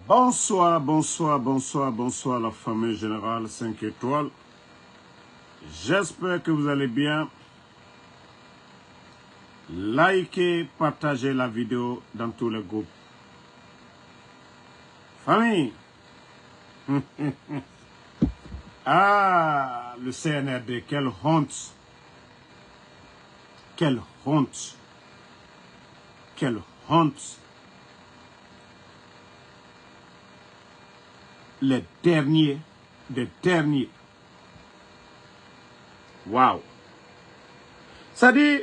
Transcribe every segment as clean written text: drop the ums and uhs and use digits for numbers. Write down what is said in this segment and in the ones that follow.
Bonsoir, bonsoir, bonsoir, bonsoir la famille générale 5 étoiles. J'espère que vous allez bien. Likez, partagez la vidéo dans tous les groupes. Famille. Ah, le CNRD, quelle honte. Quelle honte. Quelle honte. Les derniers des derniers. Waouh. Ça dit,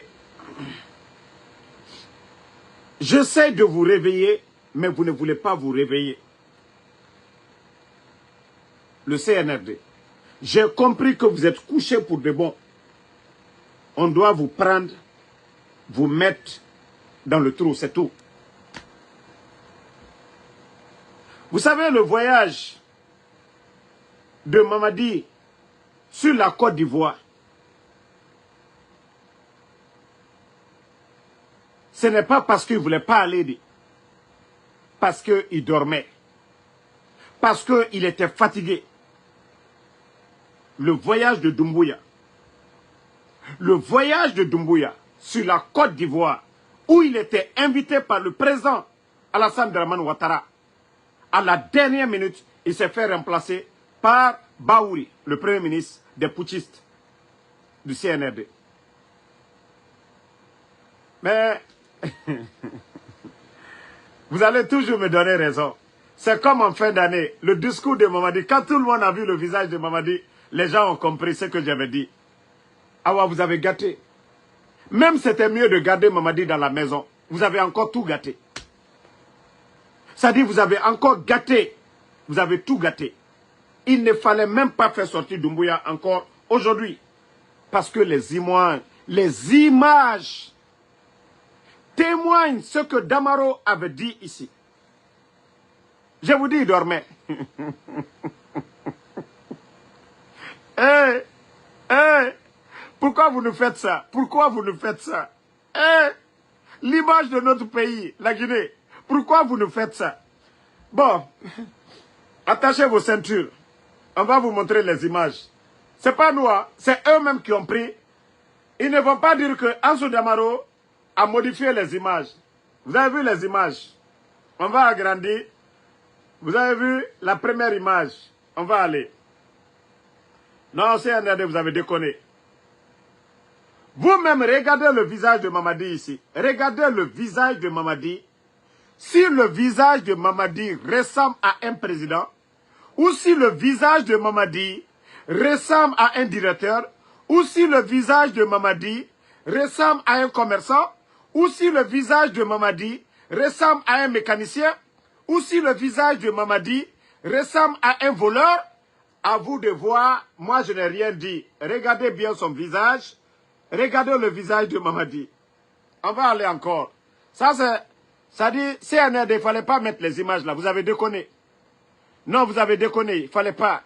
j'essaie de vous réveiller, mais vous ne voulez pas vous réveiller. Le CNRD. J'ai compris que vous êtes couché pour de bon. On doit vous prendre, vous mettre dans le trou, c'est tout. Vous savez, le voyage de Mamadi sur la Côte d'Ivoire, ce n'est pas parce qu'il ne voulait pas aller, parce qu'il dormait, parce qu'il était fatigué. Le voyage de Doumbouya sur la Côte d'Ivoire, où il était invité par le président Alassane Dramane Ouattara, à la dernière minute, il s'est fait remplacer par Baouri, le premier ministre des putschistes du CNRD. Mais vous allez toujours me donner raison. C'est comme en fin d'année, le discours de Mamadi. Quand tout le monde a vu le visage de Mamadi, les gens ont compris ce que j'avais dit. Ah ouais, vous avez gâté. Même c'était mieux de garder Mamadi dans la maison. Vous avez encore tout gâté. Ça dit, vous avez encore gâté. Vous avez tout gâté. Il ne fallait même pas faire sortir Doumbouya encore aujourd'hui. Parce que les images témoignent ce que Damaro avait dit ici. Je vous dis, il dormait. Pourquoi vous nous faites ça? Pourquoi vous nous faites ça? L'image de notre pays, la Guinée. Pourquoi vous nous faites ça? Bon, attachez vos ceintures. On va vous montrer les images. C'est pas nous, hein, c'est eux-mêmes qui ont pris. Ils ne vont pas dire que Ansou Damaro a modifié les images. Vous avez vu les images? On va agrandir. Vous avez vu la première image? On va aller. Non, CNRD, vous avez déconné. Vous-même, regardez le visage de Mamadi ici. Regardez le visage de Mamadi. Si le visage de Mamadi ressemble à un président, ou si le visage de Mamadi ressemble à un directeur, ou si le visage de Mamadi ressemble à un commerçant, ou si le visage de Mamadi ressemble à un mécanicien, ou si le visage de Mamadi ressemble à un voleur, à vous de voir, moi je n'ai rien dit. Regardez bien son visage, regardez le visage de Mamadi. On va aller encore. Ça dit, CNRD, il ne fallait pas mettre les images là, vous avez déconné. Non, vous avez déconné, il ne fallait pas.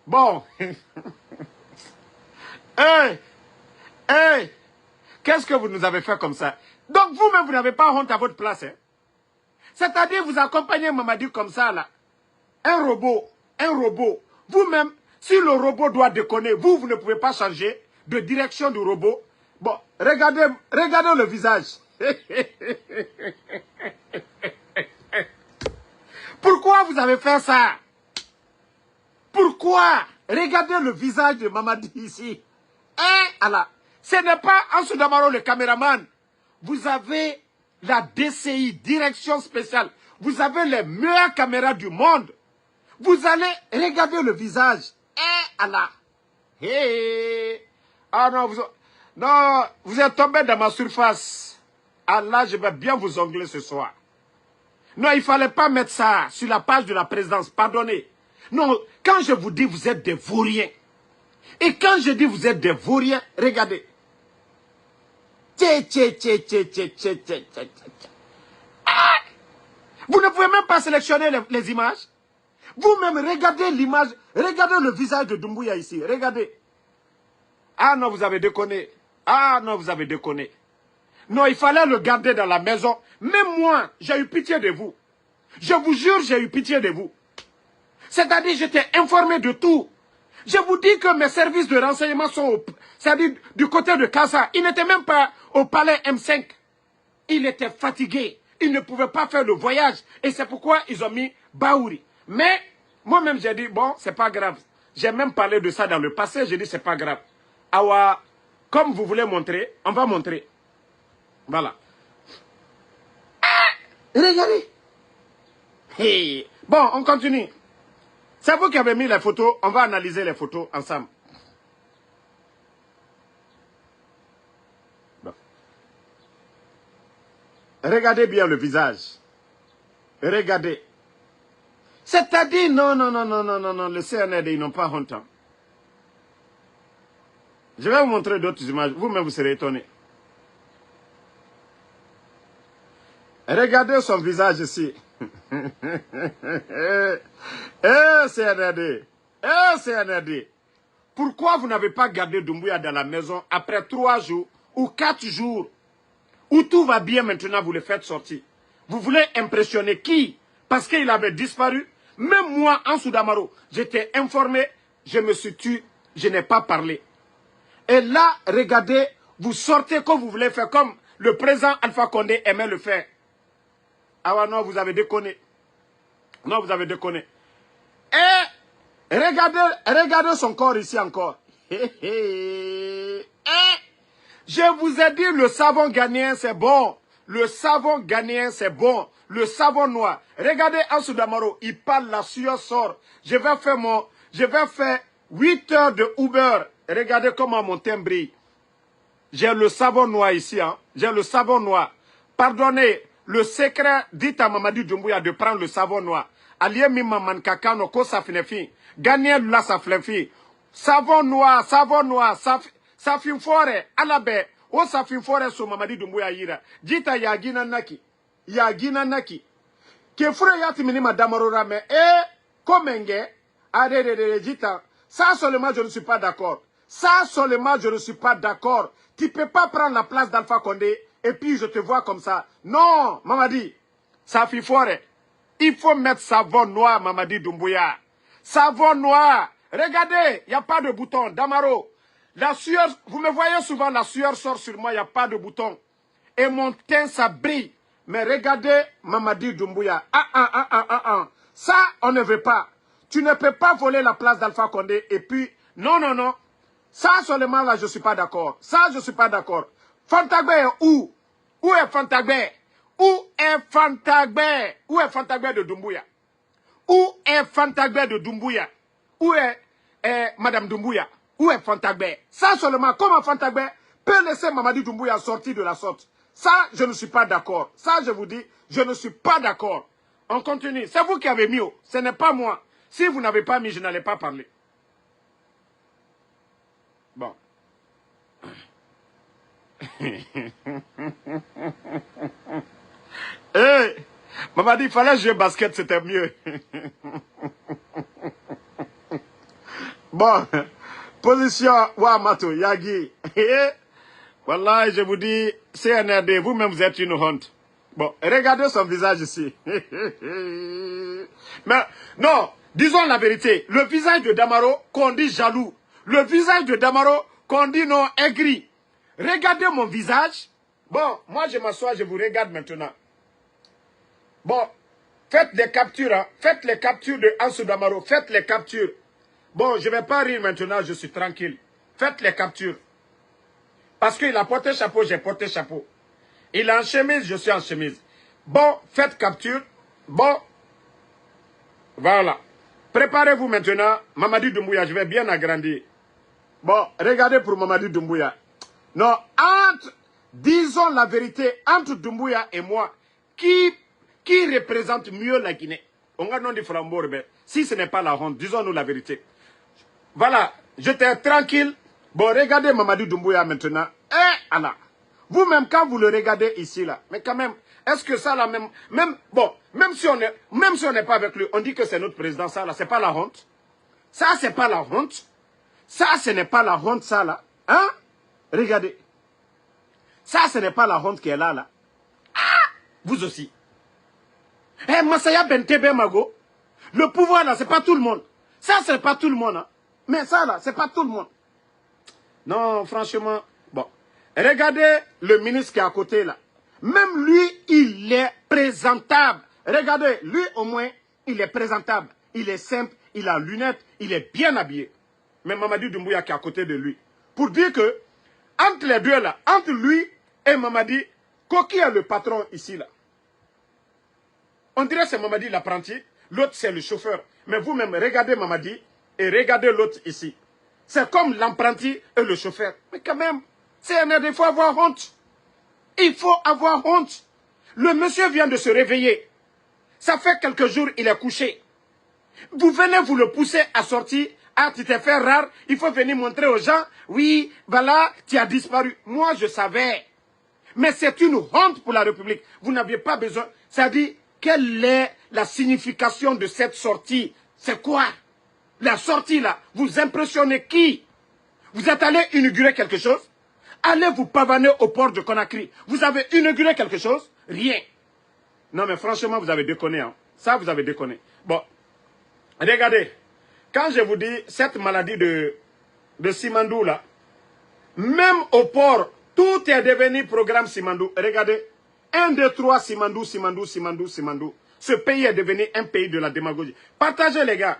Bon. Qu'est-ce que vous nous avez fait comme ça? Donc vous-même, vous n'avez pas honte à votre place. Hein? C'est-à-dire, vous accompagnez Mamadi comme ça, là. Un robot. Vous-même, si le robot doit déconner, vous ne pouvez pas changer de direction du robot. Bon, regardez le visage. Pourquoi vous avez fait ça? Pourquoi? Regardez le visage de Mamadi ici. Allah. Ce n'est pas Ansou Damaro le caméraman. Vous avez la DCI, direction spéciale. Vous avez les meilleures caméras du monde. Vous allez regarder le visage. Allah. Ah non, vous êtes tombé dans ma surface. Allah, je vais bien vous ongler ce soir. Non, il ne fallait pas mettre ça sur la page de la présidence. Pardonnez. Non, quand je vous dis vous êtes des vauriens. Et quand je dis vous êtes des vauriens, regardez. Vous ne pouvez même pas sélectionner les images. Vous-même, regardez l'image. Regardez le visage de Doumbouya ici. Regardez. Ah non, vous avez déconné. Ah non, vous avez déconné. Non, il fallait le garder dans la maison. Même moi, j'ai eu pitié de vous. Je vous jure, j'ai eu pitié de vous. C'est-à-dire, j'étais informé de tout. Je vous dis que mes services de renseignement sont, c'est-à-dire du côté de Kassa. Il n'était même pas au palais M5. Il était fatigué. Il ne pouvait pas faire le voyage. Et c'est pourquoi ils ont mis Baouri. Mais moi-même, j'ai dit, bon, c'est pas grave. J'ai même parlé de ça dans le passé. J'ai dit, c'est pas grave. Awa, comme vous voulez montrer, on va montrer. Voilà. Regardez. Hey. Bon, on continue. C'est vous qui avez mis les photos. On va analyser les photos ensemble. Bon. Regardez bien le visage. Regardez. C'est-à-dire, non, le CNRD, ils n'ont pas honte. Je vais vous montrer d'autres images. Vous-même, vous serez étonnés. Regardez son visage ici. CNRD. CNRD. Pourquoi vous n'avez pas gardé Doumbouya dans la maison après 3 jours ou 4 jours où tout va bien maintenant, vous le faites sortir? Vous voulez impressionner qui? Parce qu'il avait disparu. Même moi, en Soudamaro, j'étais informé, je me suis tué, je n'ai pas parlé. Et là, regardez, vous sortez comme vous voulez faire, comme le président Alpha Condé aimait le faire. Ah ouais, non, vous avez déconné. Non, vous avez déconné. Et regardez son corps ici encore. Je vous ai dit, le savon ghanéen, c'est bon. Le savon ghanéen, c'est bon. Le savon noir. Regardez Ansou Damaro, il parle, la sueur sort. Je vais faire 8 heures de Uber. Regardez comment mon teint brille. J'ai le savon noir ici, hein. J'ai le savon noir. Pardonnez, le secret, dites à Mamadi Doumbouya de prendre le savon noir. Alié mi maman kakano ko sa finefi. Gagné la sa flefi. Savon noir, sa fin fore, alabe. O sa fin fore so Mamadi Doumbouya yira. Dita yagina naki. Yagina naki. Ke fure yati minima damarora me. Komenge. Adede dita. Ça seulement je ne suis pas d'accord. Ça seulement je ne suis pas d'accord. Tu ne peux pas prendre la place d'Alpha Condé et puis je te vois comme ça. Non, Mamadi. Ça fait fort. Il faut mettre savon noir, Mamadi Doumbouya. Savon noir. Regardez, il n'y a pas de bouton. Damaro, la sueur, vous me voyez souvent, la sueur sort sur moi, il n'y a pas de bouton. Et mon teint, ça brille. Mais regardez, Mamadi Doumbouya. Ça, on ne veut pas. Tu ne peux pas voler la place d'Alpha Condé et puis, non. Ça seulement là, je ne suis pas d'accord. Ça, je ne suis pas d'accord. Fantagbe est où? Où est Fantagbe? Où est Fantagbe? Où est Fantagbe de Doumbouya? Où est Fantagbe de Doumbouya? Où est Madame Doumbouya? Où est Fantagbe? Ça seulement, comment Fantagbe peut laisser Mamadi Doumbouya sortir de la sorte? Ça, je ne suis pas d'accord. Ça, je vous dis, je ne suis pas d'accord. On continue. C'est vous qui avez mis. Ce n'est pas moi. Si vous n'avez pas mis, je n'allais pas parler. Bon. Hey, maman dit, il fallait jouer basket, c'était mieux. Bon, position, Wamato, Yagi. Voilà, je vous dis, CNRD, vous-même vous êtes une honte. Bon, regardez son visage ici. Mais, non, disons la vérité. Le visage de Damaro, qu'on dit jaloux. Le visage de Damaro, qu'on dit non, aigri. Regardez mon visage. Bon, moi je m'assois, je vous regarde maintenant. Bon, faites des captures, hein. Faites les captures de Ansou Damaro, faites les captures. Bon, je ne vais pas rire maintenant, je suis tranquille. Faites les captures. Parce qu'il a porté chapeau, j'ai porté chapeau. Il est en chemise, je suis en chemise. Bon, faites capture. Bon, voilà. Préparez-vous maintenant. Mamadi Doumbouya, je vais bien agrandir. Bon, regardez pour Mamadi Doumbouya. Non, disons la vérité, entre Doumbouya et moi, qui représente mieux la Guinée? On a non dit Frambourbe. Si ce n'est pas la honte, disons-nous la vérité. Voilà, j'étais tranquille. Bon, regardez Mamadi Doumbouya maintenant. Allah. Vous-même, quand vous le regardez ici, là, mais quand même, est-ce que ça, là, même si on n'est pas avec lui, on dit que c'est notre président, ça, là, c'est pas la honte? Ça, c'est pas la honte? Ça, ce n'est pas la honte, ça, là. Hein? Regardez. Ça, ce n'est pas la honte qui est là, là. Ah! Vous aussi. Eh, Massaya Bentebe Mago, le pouvoir là, c'est pas tout le monde. Ça, c'est pas tout le monde. Hein. Mais ça là, c'est pas tout le monde. Non, franchement, bon. Regardez le ministre qui est à côté là. Même lui, il est présentable. Regardez, lui au moins, il est présentable. Il est simple, il a lunettes, il est bien habillé. Mais Mamadi Doumbouya qui est à côté de lui. Pour dire que, entre les deux là, entre lui et Mamadi, qui est le patron ici là? On dirait que c'est Mamadi l'apprenti, l'autre c'est le chauffeur. Mais vous-même, regardez Mamadi et regardez l'autre ici. C'est comme l'apprenti et le chauffeur. Mais quand même, il faut avoir honte. Il faut avoir honte. Le monsieur vient de se réveiller. Ça fait quelques jours, il est couché. Vous venez vous le pousser à sortir. Ah, tu t'es fait rare. Il faut venir montrer aux gens. Oui, voilà, tu as disparu. Moi, je savais. Mais c'est une honte pour la République. Vous n'aviez pas besoin. Ça dit, quelle est la signification de cette sortie? C'est quoi? La sortie là, vous impressionnez qui? Vous êtes allé inaugurer quelque chose? Allez vous pavaner au port de Conakry. Vous avez inauguré quelque chose? Rien. Non mais franchement, vous avez déconné. Hein. Ça, vous avez déconné. Bon, regardez. Quand je vous dis, cette maladie de Simandou là, même au port, tout est devenu programme Simandou. Regardez. 1, 2, 3, Simandou, Simandou, Simandou, Simandou. Ce pays est devenu un pays de la démagogie. Partagez les gars.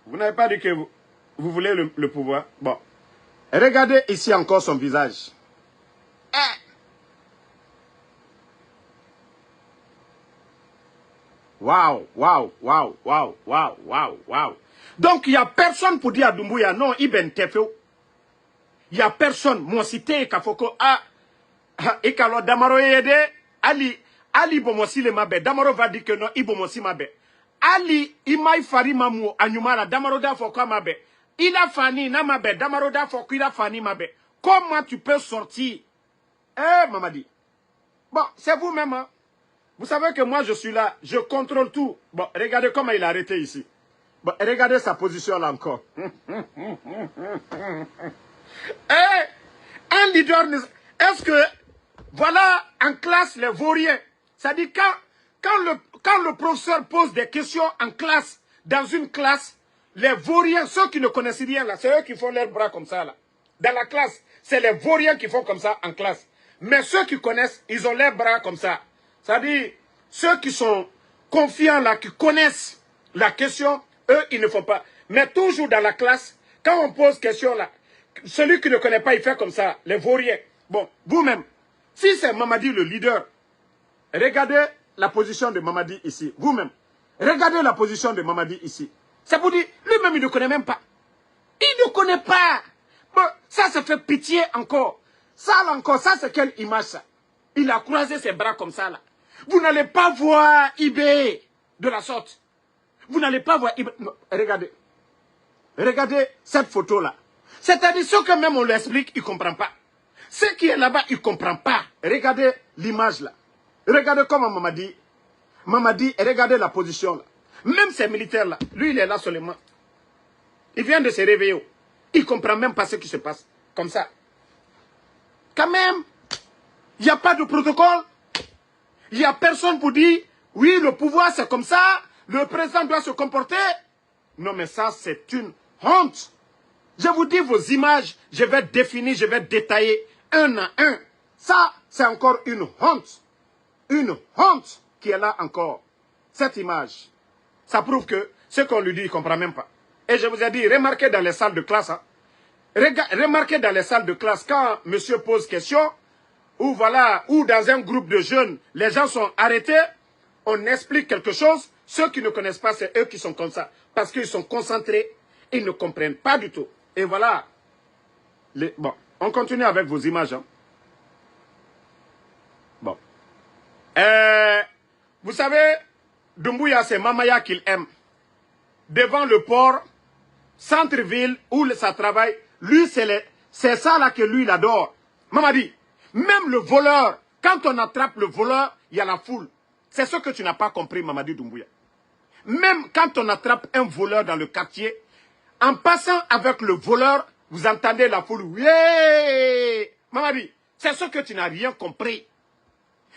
Vous n'avez pas dit que vous voulez le pouvoir. Bon. Regardez ici encore son visage. Waouh, waouh, waouh, waouh, waouh, waouh, waouh. Donc, il n'y a personne pour dire à Doumbouya, non, Ibn Tefeo. Il n'y a personne. Moi, cité Kafoko, Ekalo Damaro Yede, Ali Bomosi le Mabe. Damaro va dire que non, Ibomosi Mabe. Ali, Imai Fari Mamou, Anyumara, Damaro da Foko Mabe. Il a fani, na Mabe, Damaro da Foko, il a fani Mabe. Comment tu peux sortir? Mamadi. Bon, c'est vous-même, hein. Vous savez que moi, je suis là, je contrôle tout. Bon, regardez comment il a arrêté ici. Bon, regardez sa position là encore. Un leader, est-ce que, voilà, en classe, les vauriens, ça dit quand le professeur pose des questions en classe, dans une classe, les vauriens, ceux qui ne connaissent rien là, c'est eux qui font leurs bras comme ça là. Dans la classe, c'est les vauriens qui font comme ça en classe. Mais ceux qui connaissent, ils ont leurs bras comme ça. C'est-à-dire, ceux qui sont confiants là, qui connaissent la question, eux, ils ne font pas. Mais toujours dans la classe, quand on pose question là, celui qui ne connaît pas, il fait comme ça, les vauriens. Bon, vous-même, si c'est Mamadi le leader, regardez la position de Mamadi ici. Vous-même, regardez la position de Mamadi ici. C'est pour dire, lui-même, il ne connaît même pas. Il ne connaît pas. Bon, ça fait pitié encore. Ça là encore, ça c'est quelle image ça? Il a croisé ses bras comme ça là. Vous n'allez pas voir Ibé de la sorte. Vous n'allez pas voir Ibé. Non, regardez. Regardez cette photo là. C'est-à-dire, ce que même on lui explique, il ne comprend pas. Ce qui est là-bas, il ne comprend pas. Regardez l'image là. Regardez comment Mamadi, regardez la position là. Même ces militaires là, lui il est là seulement. Il vient de se réveiller. Il ne comprend même pas ce qui se passe. Comme ça. Quand même, il n'y a pas de protocole. Il n'y a personne pour dire, oui, le pouvoir c'est comme ça, le président doit se comporter. Non mais ça c'est une honte. Je vous dis vos images, je vais définir, je vais détailler un à un. Ça, c'est encore une honte. Une honte qui est là encore. Cette image, ça prouve que ce qu'on lui dit, il ne comprend même pas. Et je vous ai dit, remarquez dans les salles de classe, hein, remarquez dans les salles de classe, quand monsieur pose question, ou voilà, ou dans un groupe de jeunes, les gens sont arrêtés, on explique quelque chose, ceux qui ne connaissent pas, c'est eux qui sont comme ça. Parce qu'ils sont concentrés, ils ne comprennent pas du tout. Et voilà. Bon, on continue avec vos images. Hein. Bon. Vous savez, Doumbouya, c'est Mamaya qu'il aime. Devant le port, centre-ville, où ça travaille, lui, c'est ça là que lui, il adore. Mamadi, même le voleur, quand on attrape le voleur, il y a la foule. C'est ce que tu n'as pas compris, Mamadi Doumbouya. Même quand on attrape un voleur dans le quartier, en passant avec le voleur, vous entendez la foule. Yeah! Mamadi, C'est ce que tu n'as rien compris.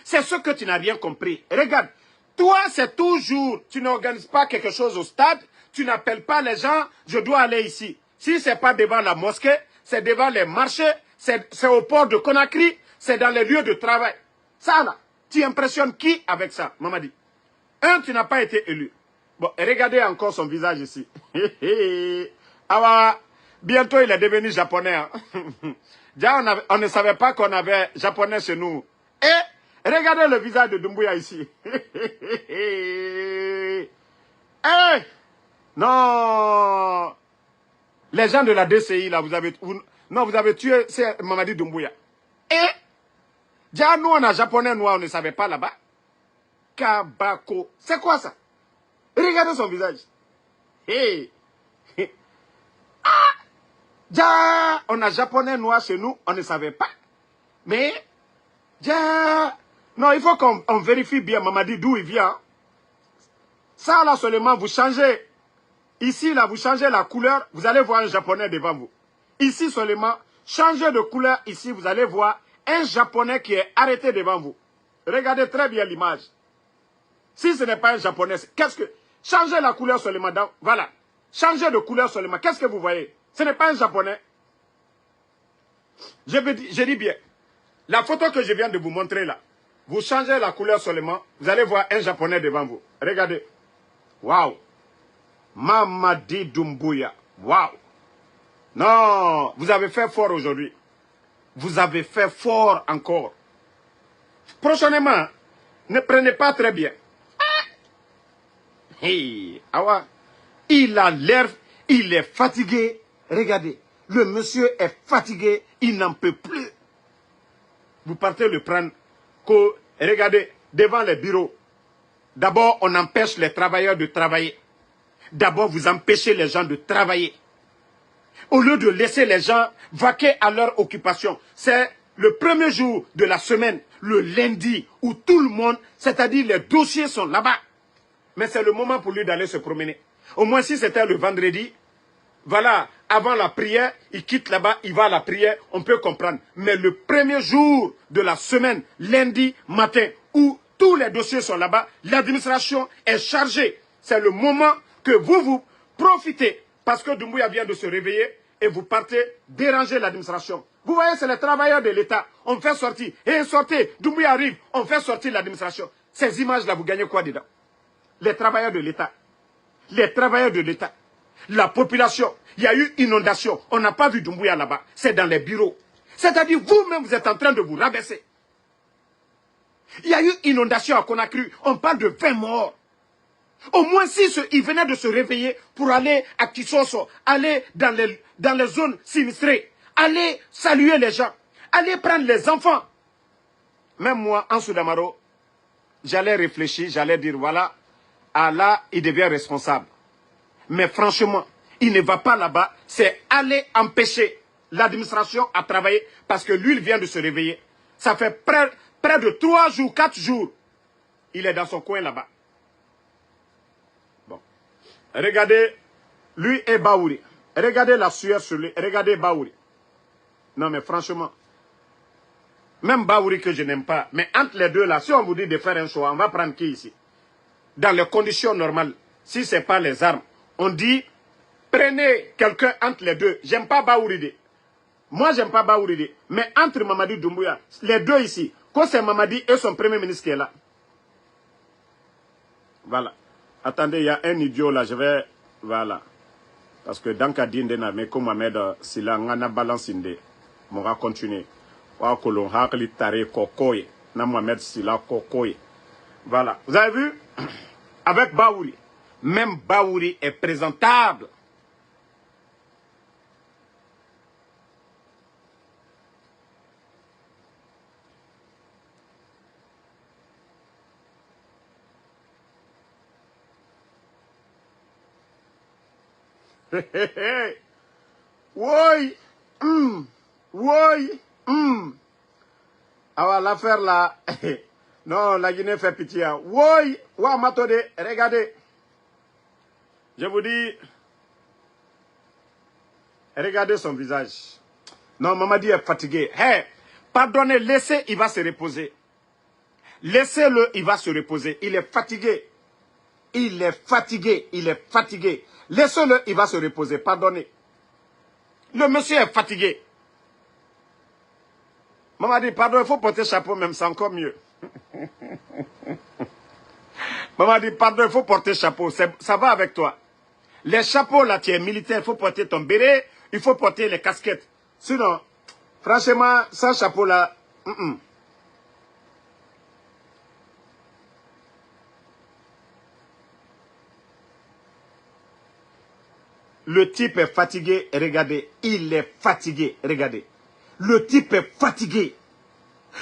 C'est ce que tu n'as rien compris. Regarde, toi, c'est toujours, tu n'organises pas quelque chose au stade, tu n'appelles pas les gens, je dois aller ici. Si ce n'est pas devant la mosquée, c'est devant les marchés, c'est au port de Conakry, c'est dans les lieux de travail. Ça là, tu impressionnes qui avec ça, Mamadi? Un, tu n'as pas été élu. Bon, regardez encore son visage ici. Ah, bientôt il est devenu japonais. Hein. Déjà, on ne savait pas qu'on avait japonais chez nous. Et regardez le visage de Doumbouya ici. Non. Les gens de la DCI, là, vous avez tué Mamadi Doumbouya. Et, déjà, nous, on a japonais noir, on ne savait pas là-bas. Kabako. C'est quoi ça? Regardez son visage. Hey. Ah! Déjà, on a japonais noir chez nous, on ne savait pas. Mais, déjà, non, il faut qu'on vérifie bien Mamadi d'où il vient. Ça, là, seulement, vous changez. Ici, là, vous changez la couleur, vous allez voir un japonais devant vous. Ici seulement, changez de couleur, ici, vous allez voir un japonais qui est arrêté devant vous. Regardez très bien l'image. Si ce n'est pas un japonais, qu'est-ce que... Changez la couleur seulement, voilà. Changez de couleur seulement, qu'est-ce que vous voyez? Ce n'est pas un japonais. Je dis bien, la photo que je viens de vous montrer là, vous changez la couleur seulement, vous allez voir un japonais devant vous. Regardez. Waouh. Mamadi Doumbouya. Waouh. Non, vous avez fait fort aujourd'hui. Vous avez fait fort encore. Prochainement, ne prenez pas très bien. Hey, Awa, il a l'air, il est fatigué. Regardez, le monsieur est fatigué, il n'en peut plus. Vous partez le prendre. Regardez, devant les bureaux. D'abord, on empêche les travailleurs de travailler. D'abord, vous empêchez les gens de travailler. Au lieu de laisser les gens vaquer à leur occupation. C'est le premier jour de la semaine, le lundi, où tout le monde, c'est-à-dire les dossiers sont là-bas. Mais c'est le moment pour lui d'aller se promener. Au moins, si c'était le vendredi, voilà, avant la prière, il quitte là-bas, il va à la prière, on peut comprendre. Mais le premier jour de la semaine, lundi matin, où tous les dossiers sont là-bas, l'administration est chargée. C'est le moment que vous profitez, parce que Doumbouya vient de se réveiller, et vous partez déranger l'administration. Vous voyez, c'est les travailleurs de l'État. On fait sortir. Et sortez, Doumbouya arrive, on fait sortir l'administration. Ces images-là, vous gagnez quoi dedans? Les travailleurs de l'État. Les travailleurs de l'État. La population. Il y a eu inondation. On n'a pas vu Doumbouya là-bas. C'est dans les bureaux. C'est-à-dire, vous-même, vous êtes en train de vous rabaisser. Il y a eu inondation à Conakry. On parle de 20 morts. Au moins, si il venait de se réveiller pour aller à Kisoso, aller dans les zones sinistrées, aller saluer les gens, aller prendre les enfants. Même moi, en Soudamaro, j'allais réfléchir, j'allais dire, voilà, Allah, il devient responsable. Mais franchement, il ne va pas là-bas, c'est aller empêcher l'administration à travailler parce que lui, il vient de se réveiller. Ça fait près de 3 jours, 4 jours, il est dans son coin là-bas. Bon. Regardez, lui et Baouri. Regardez la sueur sur lui. Regardez Baouri. Non, mais franchement, même Baouri que je n'aime pas, mais entre les deux là, si on vous dit de faire un choix, on va prendre qui ici? Dans les conditions normales, si ce n'est pas les armes, on dit, prenez quelqu'un entre les deux. J'aime pas Baouri. Moi, j'aime pas Baouri. Mais entre Mamadi Doumbouya, les deux ici, quand c'est Mamadi et son premier ministre qui est là. Voilà. Attendez, il y a un idiot là, je vais... Voilà. Parce que dans le cas d'Indena, mais comme Mohamed, si là, on a balancé, on va continuer. Voilà. Vous avez vu? Avec Baouri. Même Baouri est présentable. Oui. Oui. Alors l'affaire là, non, la Guinée fait pitié. Oui. Ouais, Matode, regardez. Je vous dis, regardez son visage. Non, Mamadi est fatigué. Hey, Pardonnez, laissez, il va se reposer. Laissez-le, il va se reposer. Il est fatigué. Il est fatigué. Il est fatigué. Laissez-le, il va se reposer. Pardonnez. Le monsieur est fatigué. Maman dit, pardon, il faut porter chapeau même, c'est encore mieux. Maman dit, pardon, il faut porter chapeau, ça va avec toi. Les chapeaux, là, tu es militaire, il faut porter ton béret, il faut porter les casquettes. Sinon, franchement, sans chapeau, là, Le type est fatigué, regardez. Il est fatigué, regardez. Le type est fatigué.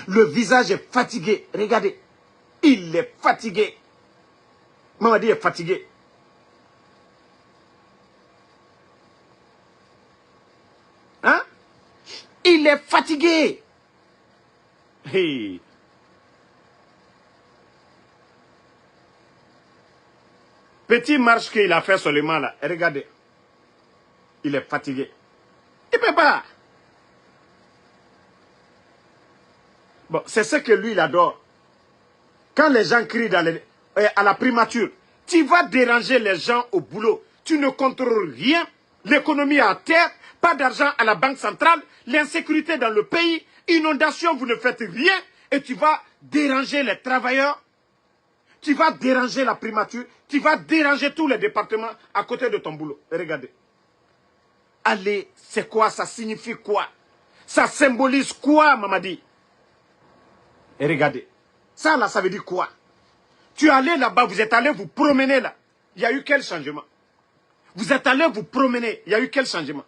Le visage est fatigué, regardez. Il est fatigué. Mamadi est fatigué. Hein? Il est fatigué. Hey. Petit marche qu'il a fait seulement là, regardez. Il est fatigué. Il ne peut pas. Bon, c'est ce que lui, il adore. Quand les gens crient à la primature, tu vas déranger les gens au boulot. Tu ne contrôles rien. L'économie est à terre. Pas d'argent à la banque centrale. L'insécurité dans le pays. Inondation, vous ne faites rien. Et tu vas déranger les travailleurs. Tu vas déranger la primature. Tu vas déranger tous les départements à côté de ton boulot. Regardez. Allez, c'est quoi? Ça signifie quoi? Ça symbolise quoi, Mamadi? Et regardez. Ça, là, ça veut dire quoi? Tu es allé là-bas, vous êtes allé vous promener là. Il y a eu quel changement? Vous êtes allé vous promener, il y a eu quel changement?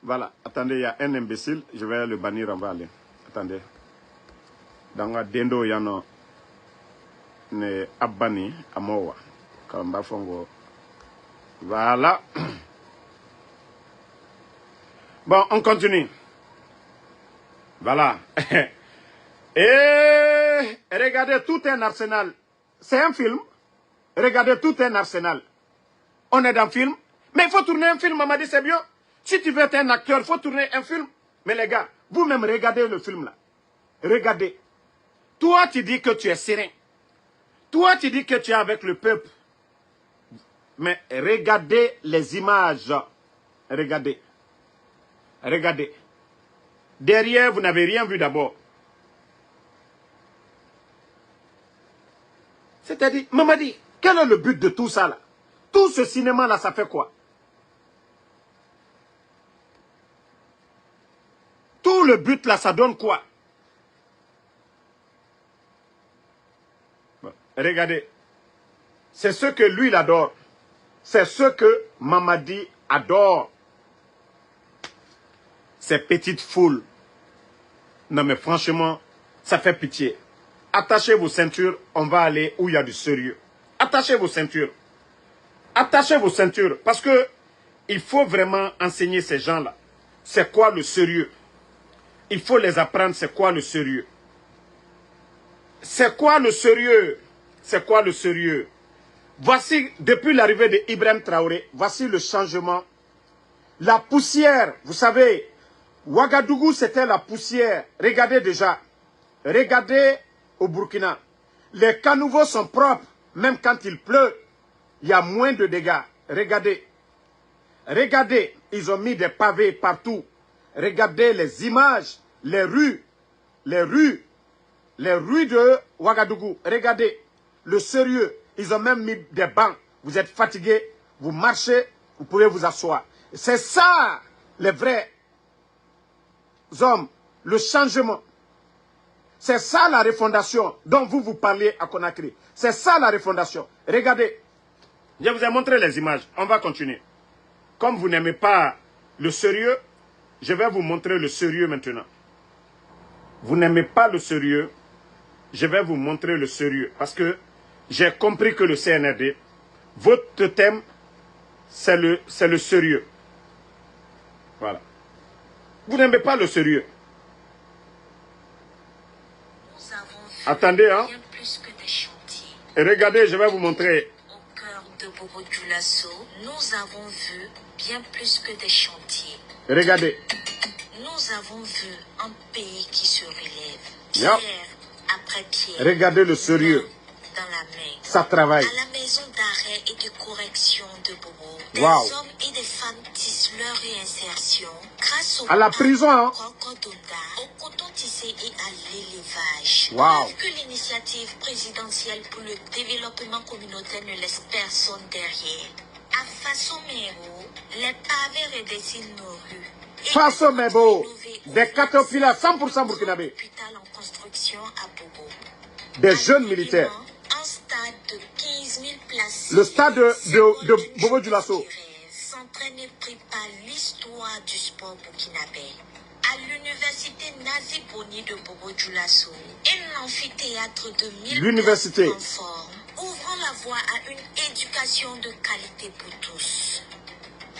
Voilà, attendez, il y a un imbécile, je vais le bannir, on va aller. Attendez. Dans la dendo, il y en a ne abani amowa. Kamba fongo. Voilà. Bon, on continue. Voilà. Et regardez, tout un arsenal. C'est un film. Regardez, tout un arsenal. On est dans un film. Mais il faut tourner un film, Mamadi, c'est bien. Si tu veux être un acteur, il faut tourner un film. Mais les gars, vous-même regardez le film là. Regardez. Toi, tu dis que tu es serein. Toi, tu dis que tu es avec le peuple. Mais regardez les images. Regardez. Regardez. Derrière, vous n'avez rien vu d'abord. C'est-à-dire, Mamadi, quel est le but de tout ça là? Tout ce cinéma là, ça fait quoi? Tout le but là, ça donne quoi? Bon, regardez. C'est ce que lui, il adore. C'est ce que Mamadi adore. Ces petites foules. Non mais franchement, ça fait pitié. Attachez vos ceintures, on va aller où il y a du sérieux. Attachez vos ceintures. Attachez vos ceintures. Parce que il faut vraiment enseigner ces gens-là. C'est quoi le sérieux? Il faut les apprendre c'est quoi le sérieux. C'est quoi le sérieux? C'est quoi le sérieux? Voici, depuis l'arrivée d'Ibrahim Traoré, voici le changement. La poussière, vous savez, Ouagadougou c'était la poussière. Regardez déjà. Regardez au Burkina. Les caniveaux sont propres. Même quand il pleut, il y a moins de dégâts. Regardez. Regardez, ils ont mis des pavés partout. Regardez les images, les rues de Ouagadougou. Regardez le sérieux. Ils ont même mis des bancs. Vous êtes fatigué, vous marchez, vous pouvez vous asseoir. C'est ça, les vrais hommes, le changement. C'est ça la refondation dont vous parlez à Conakry. C'est ça la refondation. Regardez, je vous ai montré les images. On va continuer. Comme vous n'aimez pas le sérieux, je vais vous montrer le sérieux maintenant. Vous n'aimez pas le sérieux, je vais vous montrer le sérieux. Parce que j'ai compris que le CNRD, votre thème, c'est le sérieux. Voilà. Vous n'aimez pas le sérieux. Attendez, hein. Bien plus que des chantiers. Et regardez, je vais vous montrer. Au cœur de Bobo Dioulasso, nous avons vu bien plus que des chantiers. Regardez. Nous avons vu un pays qui se relève, Yep. pierre après pierre. Regardez le sérieux. Dans la main. Ça travaille. À la maison d'arrêt et de correction de Bobo, des Wow. hommes et des femmes tissent leur réinsertion grâce au À la prison, hein. crocodile, au coton tissé et à l'élevage. Wow. Preuve que l'initiative présidentielle pour le développement communautaire ne laisse personne derrière. À Faso Mero, les pavés redessinent nos rues. Et Faso les Mebo, rénover des au caterpillars Flax, 100% burkinabé. hôpital en construction à Bobo. Des jeunes militaires. Un stade de 15 000 places. Le stade de Bobo Dioulasso. S'entraîne et prépare l'histoire du sport burkinabé. À l'université Nazi Boni de Bobo Dioulasso, un amphithéâtre de 1000 L'université. places conformes, ouvrant la voie à une éducation de qualité pour tous.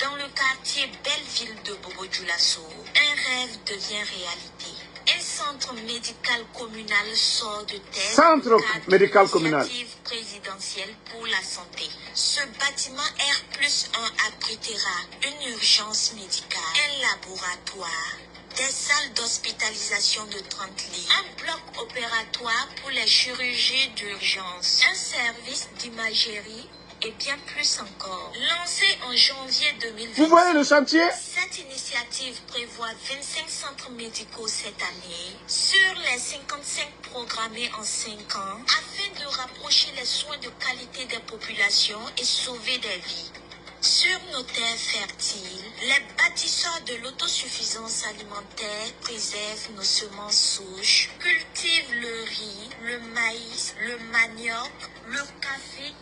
Dans le quartier Belleville de Bobo Dioulasso, un rêve devient réalité. Un centre médical communal sort de terre. Centre médical communal. Initiative présidentielle pour la santé. Ce bâtiment R+1 abritera une urgence médicale, un laboratoire, des salles d'hospitalisation de 30 lits, un bloc opératoire pour les chirurgies d'urgence, un service d'imagerie et bien plus encore. Lancé en janvier 2020. Vous voyez le chantier? Cette initiative prévoit 25 centres médicaux cette année sur les 55 programmés en 5 ans afin de rapprocher les soins de qualité des populations et sauver des vies. Sur nos terres fertiles, les bâtisseurs de l'autosuffisance alimentaire préservent nos semences souches, cultivent le riz, le maïs, le manioc, le café.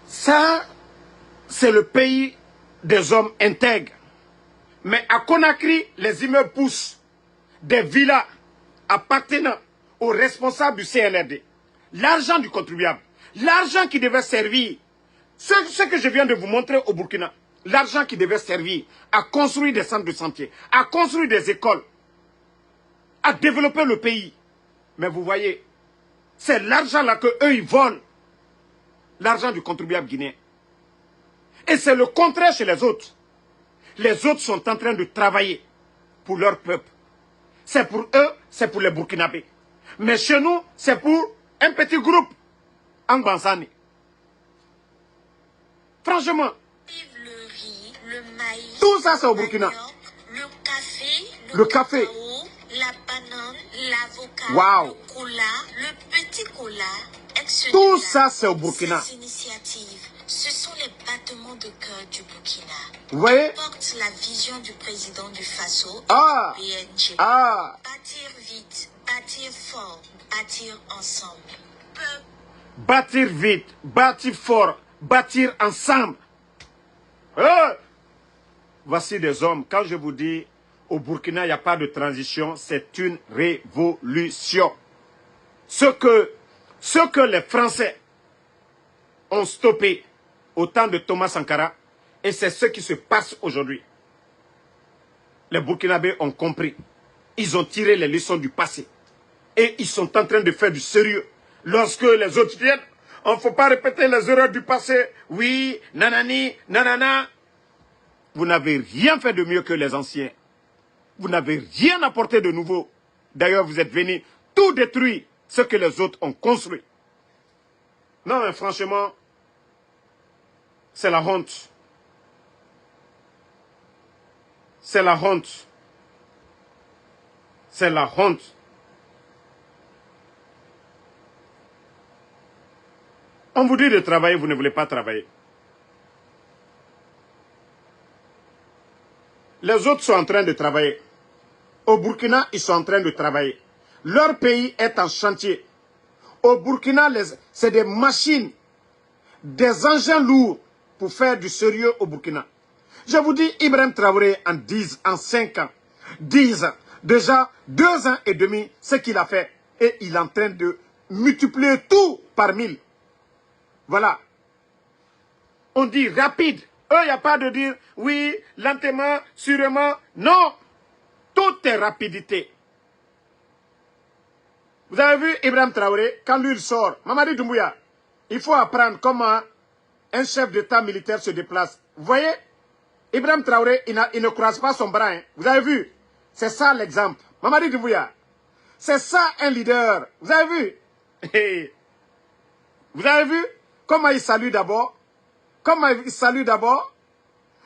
Ça, c'est le pays des hommes intègres. Mais à Conakry, les immeubles poussent. Des villas appartenant aux responsables du CNRD. L'argent du contribuable. L'argent qui devait servir. Ce que je viens de vous montrer au Burkina. L'argent qui devait servir à construire des centres de santé, à construire des écoles, à développer le pays. Mais vous voyez, c'est l'argent-là qu'eux, ils volent. L'argent du contribuable guinéen. Et c'est le contraire chez les autres. Les autres sont en train de travailler pour leur peuple. C'est pour eux, c'est pour les Burkinabés. Mais chez nous, c'est pour un petit groupe. Angbansani. Franchement. Le riz, le maïs, Tout ça, c'est au Burkina. Le café, cacao, la banane, l'avocat, wow. Le cola, le petit cola, etc. Tout ça, c'est au Burkina. Ces initiatives, ce sont les battements de cœur du Burkina. Vous voyez? Porte la vision du président du Faso, Ah, BNG. ah. Bâtir vite, bâtir fort, bâtir ensemble. Bâtir vite, bâtir fort, bâtir ensemble. Voici des hommes. Quand je vous dis, au Burkina, il n'y a pas de transition, c'est une révolution. Ce que les Français ont stoppé au temps de Thomas Sankara, et c'est ce qui se passe aujourd'hui. Les Burkinabés ont compris. Ils ont tiré les leçons du passé. Et ils sont en train de faire du sérieux. Lorsque les autres viennent, on ne faut pas répéter les erreurs du passé. Oui, nanani, nanana. Vous n'avez rien fait de mieux que les anciens. Vous n'avez rien apporté de nouveau. D'ailleurs, vous êtes venus tout détruire ce que les autres ont construit. Non, mais franchement, c'est la honte. C'est la honte. C'est la honte. On vous dit de travailler, vous ne voulez pas travailler. Les autres sont en train de travailler. Au Burkina, ils sont en train de travailler. Leur pays est en chantier. Au Burkina, c'est des machines, des engins lourds pour faire du sérieux au Burkina. Je vous dis, Ibrahim Traoré, en 5 ans, 10 ans, déjà 2 ans et demi, ce qu'il a fait. Et il est en train de multiplier tout par 1000. Voilà. On dit rapide. Eux, il n'y a pas de dire, oui, lentement, sûrement. Non. Tout est rapidité. Vous avez vu Ibrahim Traoré, quand lui il sort, Mamadi Doumbouya, il faut apprendre comment un chef d'état militaire se déplace. Vous voyez, Ibrahim Traoré, il ne croise pas son bras. Hein. Vous avez vu, C'est ça l'exemple. Mamadi Doumbouya. C'est ça un leader. Vous avez vu? Vous avez vu comment il salue d'abord? Comment il salue d'abord?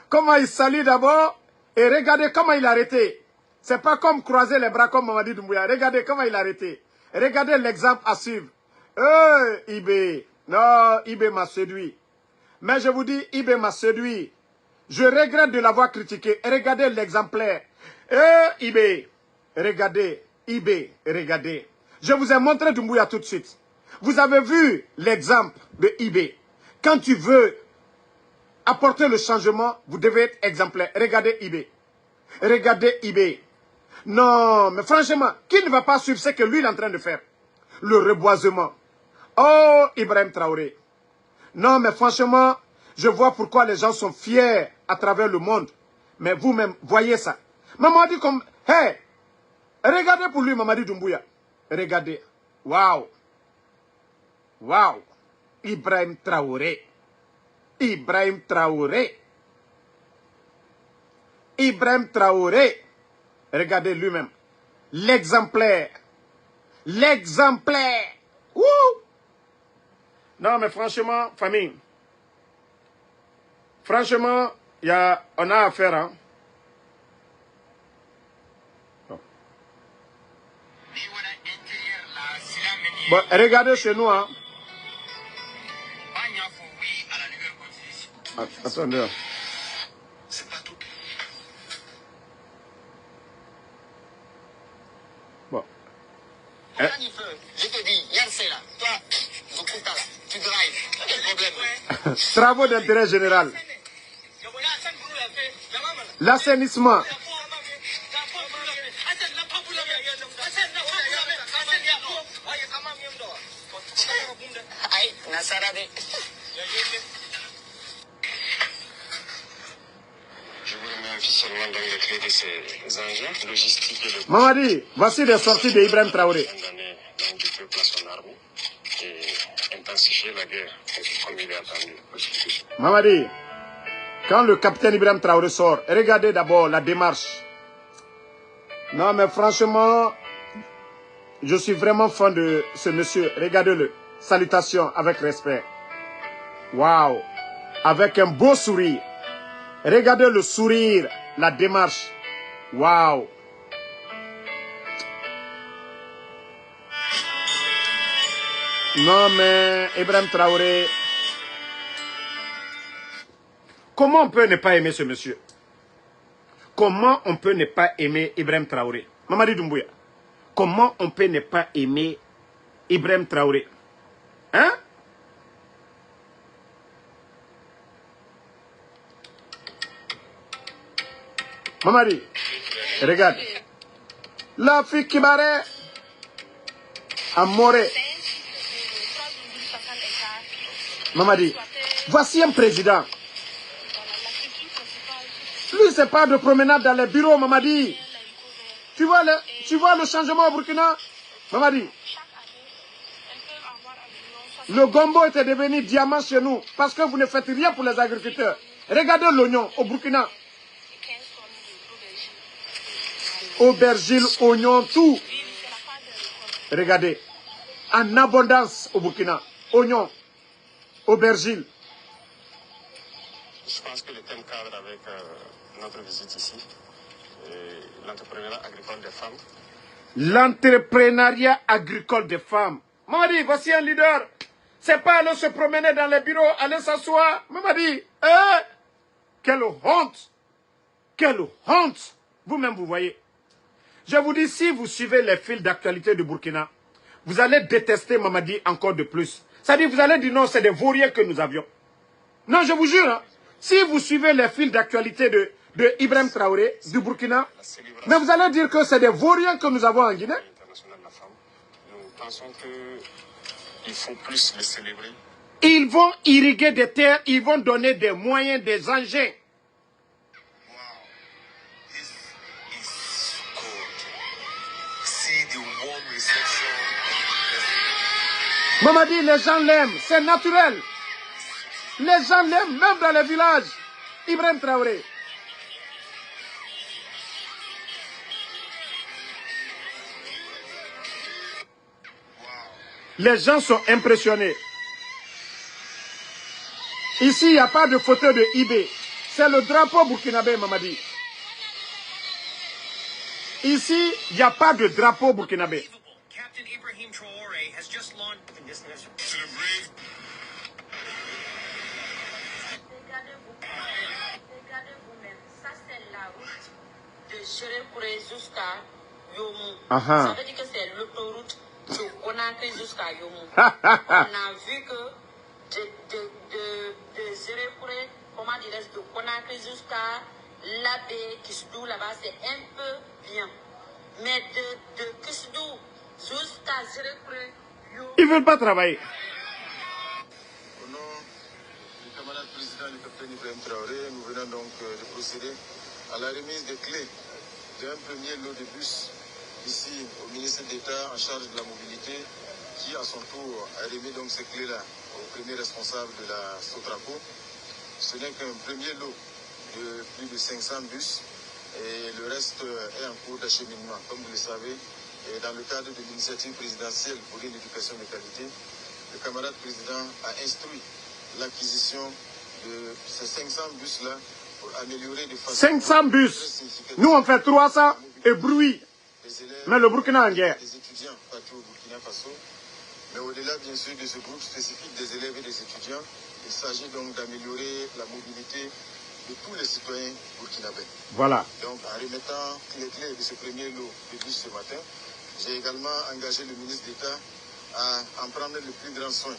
Comment il salue d'abord? Et regardez comment il a arrêté. C'est pas comme croiser les bras comme Mamadi Doumbouya. Regardez comment il a arrêté. Regardez l'exemple à suivre. Ibé. Non, Ibé m'a séduit. Mais je vous dis, Ibé m'a séduit. Je regrette de l'avoir critiqué. Regardez l'exemplaire. Ibé. Regardez. Ibé. Regardez. Je vous ai montré Doumbouya tout de suite. Vous avez vu l'exemple de Ibé. Quand tu veux apporter le changement, vous devez être exemplaire. Regardez Ibé. Regardez Ibé. Non, mais franchement, qui ne va pas suivre ce que lui il est en train de faire? Le reboisement. Oh, Ibrahim Traoré. Non, mais franchement, je vois pourquoi les gens sont fiers à travers le monde. Mais vous-même, voyez ça. Maman dit comme... Hey, regardez pour lui, Mamadi Doumbouya. Regardez. Waouh. Waouh. Ibrahim Traoré. Ibrahim Traoré. Ibrahim Traoré. Regardez lui-même. L'exemplaire. L'exemplaire. Wouh! Non, mais franchement, famille. Franchement, on a affaire, hein. Bon, regardez chez nous, hein. Attendez. C'est pas tout. Bon. Je te dis, Yarsé là, toi, Zokuta là, tu drives. Quel problème? Travaux d'intérêt général. L'assainissement. Je vous remets officiellement dans les clés de ces engins logistiques et de... Mamadi, voici les sorties d'Ibrahim Traoré. Donc du peuple à son armée et intensifier la guerre comme il est attendu. Mamadi, quand le capitaine Ibrahim Traoré sort, regardez d'abord la démarche. Non, mais franchement, je suis vraiment fan de ce monsieur. Regardez-le. Salutations avec respect. Waouh. Avec un beau sourire. Regardez le sourire, la démarche. Waouh. Non, mais Ibrahim Traoré... Comment on peut ne pas aimer ce monsieur? Comment on peut ne pas aimer Ibrahim Traoré? Mamadi Doumbouya. Comment on peut ne pas aimer Ibrahim Traoré? Hein? Mamadi, regarde. La fille qui barre Amoré. Mamadi, voici un président. Lui, c'est pas de promenade dans les bureaux, Mamadi. Tu vois le changement au Burkina? Mamadi. Le gombo était devenu diamant chez nous parce que vous ne faites rien pour les agriculteurs. Regardez l'oignon au Burkina. Aubergine, oignon, tout. Regardez. En abondance au Burkina. Oignon, aubergine. Je pense que le thème cadre avec notre visite ici, l'entrepreneuriat agricole des femmes. L'entrepreneuriat agricole des femmes. Mamadi, voici un leader. C'est pas aller se promener dans les bureaux, aller s'asseoir. Mamadi, quelle honte. Quelle honte. Vous-même, vous voyez. Je vous dis, si vous suivez les fils d'actualité du Burkina, vous allez détester Mamadi encore de plus. C'est-à-dire, vous allez dire non, c'est des vauriens que nous avions. Non, je vous jure, hein, si vous suivez les fils d'actualité de Ibrahim Traoré, du Burkina, mais vous allez dire que c'est des vauriens que nous avons en Guinée. Nous pensons qu'il faut plus les célébrer. Ils vont irriguer des terres, ils vont donner des moyens, des engins. Mamadi, les gens l'aiment, c'est naturel. Les gens l'aiment, même dans les villages. Ibrahim Traoré. Les gens sont impressionnés. Ici, il n'y a pas de photo de eBay. C'est le drapeau burkinabé, Mamadi. Ici, il n'y a pas de drapeau burkinabé. Captain Ibrahim Traoré has just launched Regardez-vous-même, ça c'est la route de Gérer-Kouré jusqu'à Yomou. Aha. Ça veut dire que c'est l'autoroute de Conakry jusqu'à Yomou. On a vu que de Gérer-Kouré, comment dirais-je, de Conakry jusqu'à l'abbé Kisdou, là-bas, c'est un peu bien. Mais de Kisdou jusqu'à Gérer-Kouré, Ils ne veulent pas travailler. Au nom du camarade président du capitaine Ibrahim Traoré, nous venons donc de procéder à la remise des clés d'un premier lot de bus ici au ministre d'État en charge de la mobilité qui à son tour a remis donc ces clés-là au premier responsable de la Sotraco. Ce n'est qu'un premier lot de plus de 500 bus et le reste est en cours d'acheminement. Comme vous le savez, et dans le cadre de l'initiative présidentielle pour une éducation de qualité, le camarade président a instruit l'acquisition de ces 500 bus-là pour améliorer de façon 500 bus. Nous, on fait 300 et bruit. Mais le Burkina en guerre. Des étudiants partis au Burkina Faso. Mais au-delà, bien sûr, de ce groupe spécifique des élèves et des étudiants, il s'agit donc d'améliorer la mobilité de tous les citoyens burkinabés. Voilà. Donc, en remettant les clés de ce premier lot de bus ce matin, j'ai également engagé le ministre d'État à en prendre le plus grand soin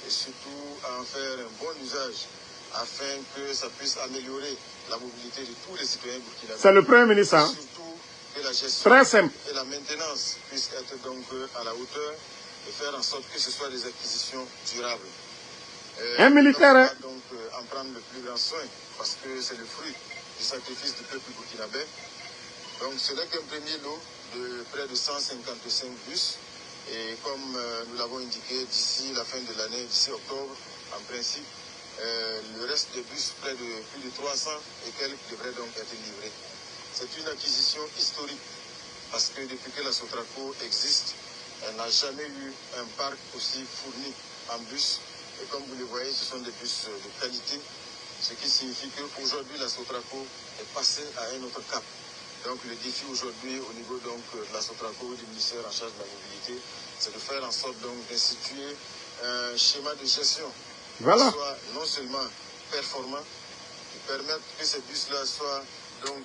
et surtout à en faire un bon usage afin que ça puisse améliorer la mobilité de tous les citoyens burkinabés. C'est le Premier ministre, hein? Surtout que la gestion très simple et la maintenance puissent être donc à la hauteur et faire en sorte que ce soit des acquisitions durables. Un militaire, hein? Donc en prendre le plus grand soin parce que c'est le fruit du sacrifice du peuple burkinabé. Donc ce n'est qu'un premier lot de près de 155 bus et comme nous l'avons indiqué d'ici la fin de l'année, d'ici octobre en principe, le reste des bus, près de plus de 300 et quelques devraient donc être livrés. C'est une acquisition historique parce que depuis que la Sotraco existe, elle n'a jamais eu un parc aussi fourni en bus. Et comme vous le voyez, ce sont des bus de qualité, ce qui signifie qu'aujourd'hui la Sotraco est passée à un autre cap. Donc le défi aujourd'hui au niveau donc, de la Sotraco, du ministère en charge de la mobilité, c'est de faire en sorte donc d'instituer un schéma de gestion qui soit non seulement performant, qui permette que ces bus-là soient donc...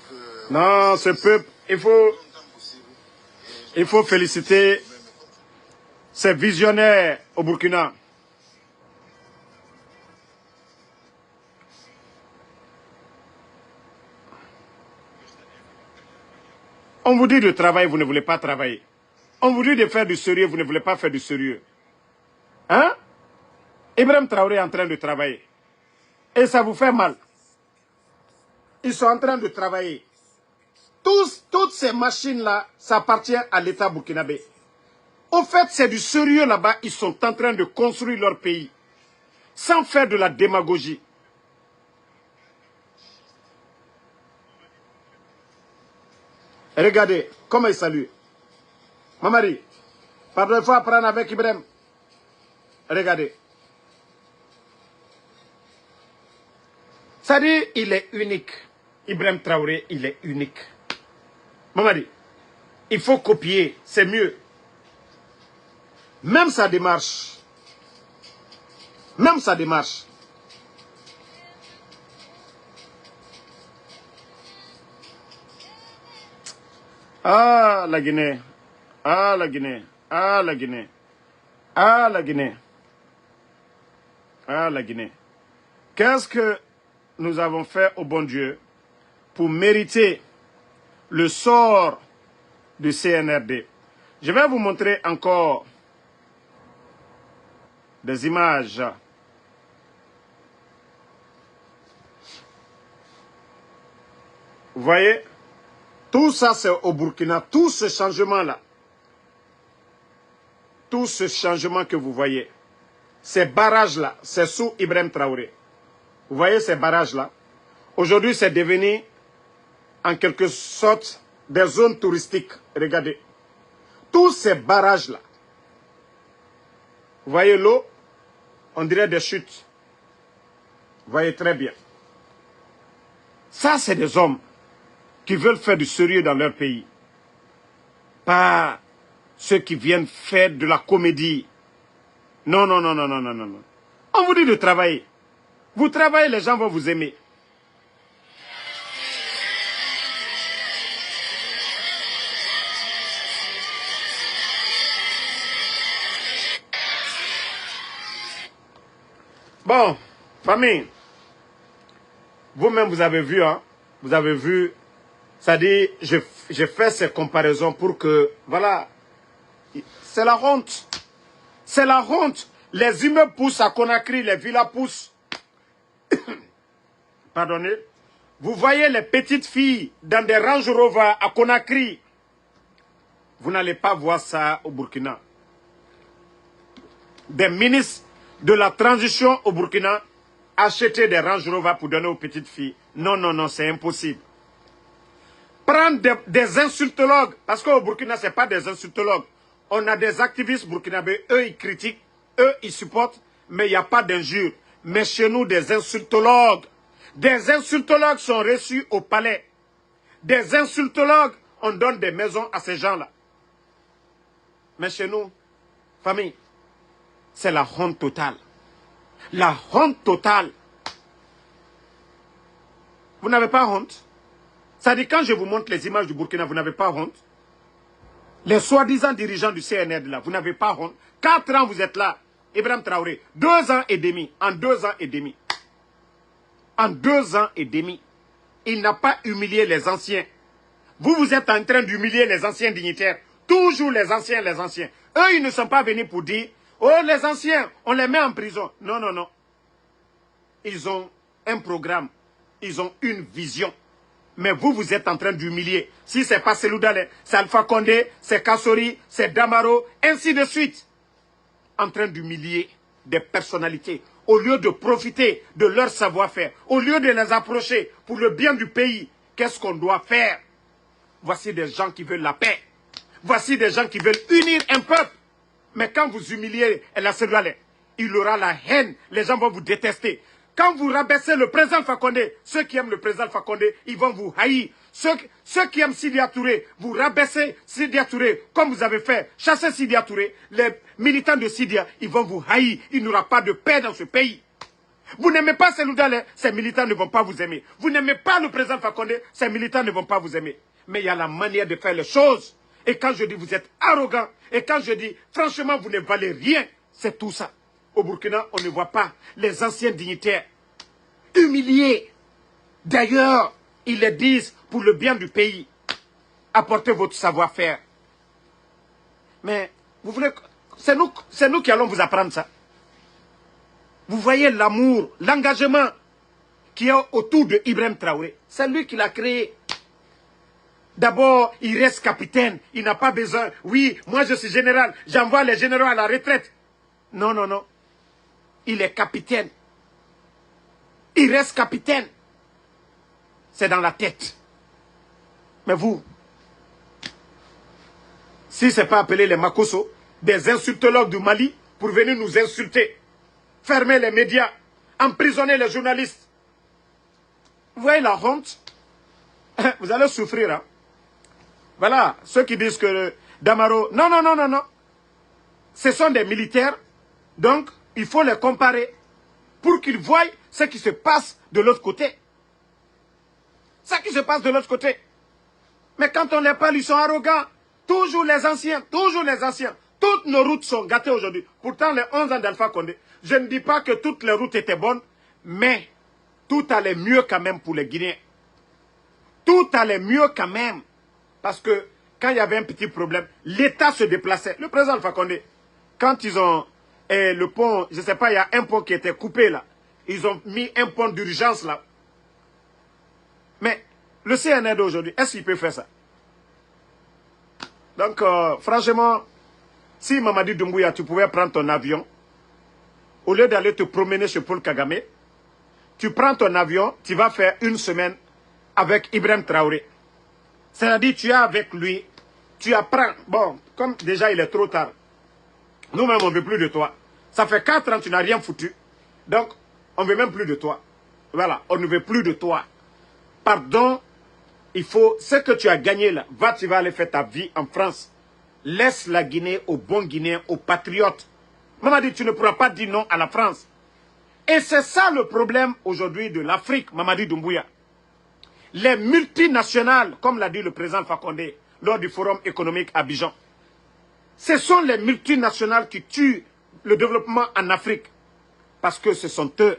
non, ce peuple, il faut féliciter ces visionnaires au Burkina. On vous dit de travailler, vous ne voulez pas travailler. On vous dit de faire du sérieux, vous ne voulez pas faire du sérieux. Hein? Ibrahim Traoré est en train de travailler. Et ça vous fait mal. Ils sont en train de travailler. Toutes ces machines-là, ça appartient à l'État burkinabé. Au fait, c'est du sérieux là-bas. Ils sont en train de construire leur pays. Sans faire de la démagogie. Regardez, comment il salue. Mamari, pardon, il faut apprendre avec Ibrahim. Regardez. Ça dit, il est unique. Ibrahim Traoré, il est unique. Mamari, il faut copier, c'est mieux. Même sa démarche. Même sa démarche. Ah, la Guinée. Ah, la Guinée. Ah, la Guinée. Ah, la Guinée. Ah, la Guinée. Qu'est-ce que nous avons fait au bon Dieu pour mériter le sort du CNRD? Je vais vous montrer encore des images. Vous voyez? Tout ça, c'est au Burkina. Tout ce changement-là. Tout ce changement que vous voyez. Ces barrages-là, c'est sous Ibrahim Traoré. Vous voyez ces barrages-là? Aujourd'hui, c'est devenu, en quelque sorte, des zones touristiques. Regardez. Tous ces barrages-là. Vous voyez l'eau? On dirait des chutes. Vous voyez très bien. Ça, c'est des hommes qui veulent faire du sérieux dans leur pays. Pas ceux qui viennent faire de la comédie. Non, non, non, non, non, non, non. On vous dit de travailler. Vous travaillez, les gens vont vous aimer. Bon, famille, vous-même vous avez vu, hein, vous avez vu, c'est-à-dire, j'ai fait ces comparaisons pour que, voilà, c'est la honte. C'est la honte. Les immeubles poussent à Conakry, les villas poussent. Pardonnez. Vous voyez les petites filles dans des Range Rover à Conakry. Vous n'allez pas voir ça au Burkina. Des ministres de la transition au Burkina acheter des Range Rover pour donner aux petites filles. Non, non, non, c'est impossible. Prendre des insultologues, parce qu'au Burkina, ce n'est pas des insultologues. On a des activistes burkinabés, eux, ils critiquent, eux, ils supportent, mais il n'y a pas d'injures. Mais chez nous, des insultologues. Des insultologues sont reçus au palais. Des insultologues, on donne des maisons à ces gens-là. Mais chez nous, famille, c'est la honte totale. La honte totale. Vous n'avez pas honte? Ça dit, quand je vous montre les images du Burkina, vous n'avez pas honte? Les soi-disant dirigeants du CNR là, vous n'avez pas honte? 4 ans vous êtes là. Ibrahim Traoré, 2 ans et demi. En 2 ans et demi. En 2 ans et demi. Il n'a pas humilié les anciens. Vous êtes en train d'humilier les anciens dignitaires. Toujours les anciens, les anciens. Eux, ils ne sont pas venus pour dire, oh, les anciens, on les met en prison. Non, non, non. Ils ont un programme. Ils ont une vision. Mais vous êtes en train d'humilier. Si ce n'est pas Selou Dalein, c'est Alpha Condé, c'est Kassori, c'est Damaro, ainsi de suite. En train d'humilier des personnalités. Au lieu de profiter de leur savoir-faire, au lieu de les approcher pour le bien du pays, qu'est-ce qu'on doit faire? Voici des gens qui veulent la paix. Voici des gens qui veulent unir un peuple. Mais quand vous humiliez la Selou Dalein, il aura la haine. Les gens vont vous détester. Quand vous rabaissez le président Fakonde, ceux qui aiment le président Fakonde, ils vont vous haïr. Ceux qui aiment Sidya Touré, vous rabaissez Sidya Touré, comme vous avez fait, chassez Sidya Touré. Les militants de Sidya, ils vont vous haïr. Il n'y aura pas de paix dans ce pays. Vous n'aimez pas Selou Dalein, ces militants ne vont pas vous aimer. Vous n'aimez pas le président Fakonde, ces militants ne vont pas vous aimer. Mais il y a la manière de faire les choses. Et quand je dis vous êtes arrogant, et quand je dis franchement vous ne valez rien, c'est tout ça. Au Burkina, on ne voit pas les anciens dignitaires humiliés. D'ailleurs, ils le disent pour le bien du pays. Apportez votre savoir-faire. Mais vous voulez, c'est nous qui allons vous apprendre ça. Vous voyez l'amour, l'engagement qui est autour de Ibrahim Traoré. C'est lui qui l'a créé. D'abord, il reste capitaine. Il n'a pas besoin. Oui, moi je suis général. J'envoie les généraux à la retraite. Non, non, non. Il est capitaine. Il reste capitaine. C'est dans la tête. Mais vous, si ce n'est pas appeler les Makosso, des insultologues du Mali, pour venir nous insulter, fermer les médias, emprisonner les journalistes. Vous voyez la honte? Vous allez souffrir, hein? Voilà, ceux qui disent que Damaro... Non, non, non, non, non. Ce sont des militaires, donc il faut les comparer pour qu'ils voient ce qui se passe de l'autre côté. Ce qui se passe de l'autre côté. Mais quand on les parle, ils sont arrogants. Toujours les anciens, toujours les anciens. Toutes nos routes sont gâtées aujourd'hui. Pourtant, les 11 ans d'Alpha Condé, je ne dis pas que toutes les routes étaient bonnes, mais tout allait mieux quand même pour les Guinéens. Tout allait mieux quand même. Parce que quand il y avait un petit problème, l'État se déplaçait. Le président Alpha Condé, quand ils ont le pont, je ne sais pas, il y a un pont qui était coupé là. Ils ont mis un pont d'urgence là. Mais le CNR d'aujourd'hui, est-ce qu'il peut faire ça? Donc, franchement, si Mamadi Doumbouya, tu pouvais prendre ton avion, au lieu d'aller te promener chez Paul Kagame, tu prends ton avion, tu vas faire 1 semaine avec Ibrahim Traoré. C'est-à-dire, tu es avec lui, tu apprends. Bon, comme déjà il est trop tard, nous-mêmes on ne veut plus de toi. Ça fait 4 ans, tu n'as rien foutu. Donc, on ne veut même plus de toi. Voilà, on ne veut plus de toi. Pardon, il faut... Ce que tu as gagné là, tu vas aller faire ta vie en France. Laisse la Guinée aux bons Guinéens, aux patriotes. Mamadi, tu ne pourras pas dire non à la France. Et c'est ça le problème aujourd'hui de l'Afrique, Mamadi Doumbouya. Les multinationales, comme l'a dit le président Fakonde lors du forum économique à Abidjan, ce sont les multinationales qui tuent le développement en Afrique. Parce que ce sont eux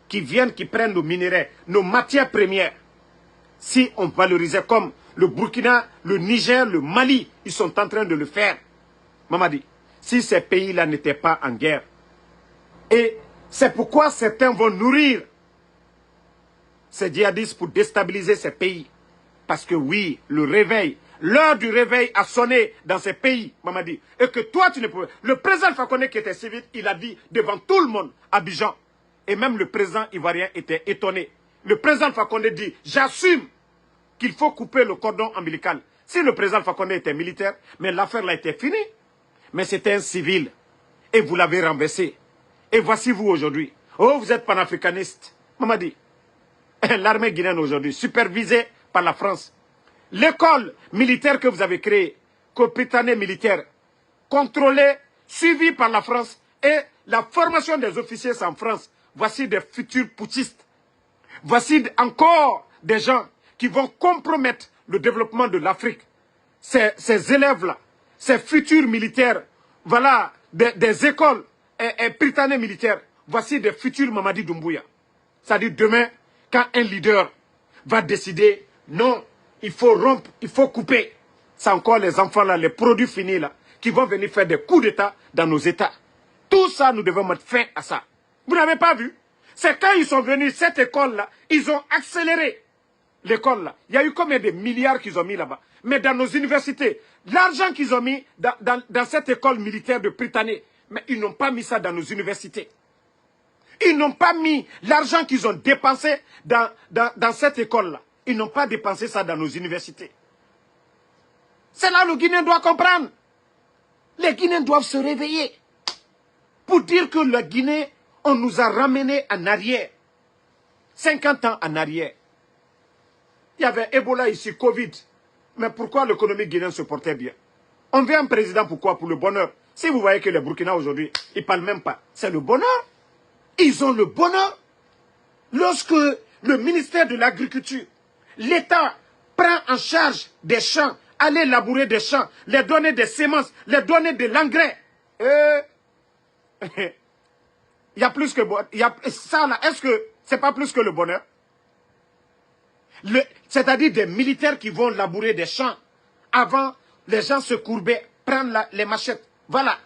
qui viennent, qui prennent nos minéraux, nos matières premières. Si on valorisait comme le Burkina, le Niger, le Mali, ils sont en train de le faire. Mamadi, si ces pays-là n'étaient pas en guerre, et c'est pourquoi certains vont nourrir ces djihadistes pour déstabiliser ces pays. Parce que oui, le réveil, l'heure du réveil a sonné dans ces pays, Mamadi. Et que toi, tu ne pouvais... Le président Fakonde qui était civil, il a dit devant tout le monde, à Abidjan. Et même le président ivoirien était étonné. Le président Fakonde dit, j'assume qu'il faut couper le cordon ombilical. Si le président Fakonde était militaire, mais l'affaire là était finie. Mais c'était un civil. Et vous l'avez renversé. Et voici vous aujourd'hui. Oh, vous êtes panafricaniste. Mamadi, l'armée guinéenne aujourd'hui, supervisée par la France. L'école militaire que vous avez créée, Copitané militaire, contrôlée, suivie par la France, et la formation des officiers en France. Voici des futurs putschistes. Voici encore des gens qui vont compromettre le développement de l'Afrique. Ces élèves-là, ces futurs militaires, voilà, des écoles et britanniques militaires, voici des futurs Mamadi Doumbouya. C'est-à-dire demain, quand un leader va décider, non, il faut rompre, il faut couper. C'est encore les enfants là, les produits finis là, qui vont venir faire des coups d'État dans nos États. Tout ça, nous devons mettre fin à ça. Vous n'avez pas vu? C'est quand ils sont venus, cette école-là, ils ont accéléré l'école là. Il y a eu combien de milliards qu'ils ont mis là-bas? Mais dans nos universités, l'argent qu'ils ont mis dans cette école militaire de Britannique, mais ils n'ont pas mis ça dans nos universités. Ils n'ont pas mis l'argent qu'ils ont dépensé dans cette école-là. Ils n'ont pas dépensé ça dans nos universités. C'est là que le Guinéen doit comprendre. Les Guinéens doivent se réveiller. Pour dire que la Guinée, on nous a ramenés en arrière. 50 ans en arrière. Il y avait Ebola ici, Covid. Mais pourquoi l'économie guinéenne se portait bien? On veut un président, pourquoi? Pour le bonheur. Si vous voyez que les Burkina aujourd'hui, ils ne parlent même pas. C'est le bonheur. Ils ont le bonheur. Lorsque le ministère de l'Agriculture, l'État prend en charge des champs, aller labourer des champs, les donner des semences, les donner de l'engrais. Il y a plus que... ça là, est-ce que c'est pas plus que le bonheur? C'est-à-dire des militaires qui vont labourer des champs. Avant, les gens se courbaient, prendre les machettes. Voilà.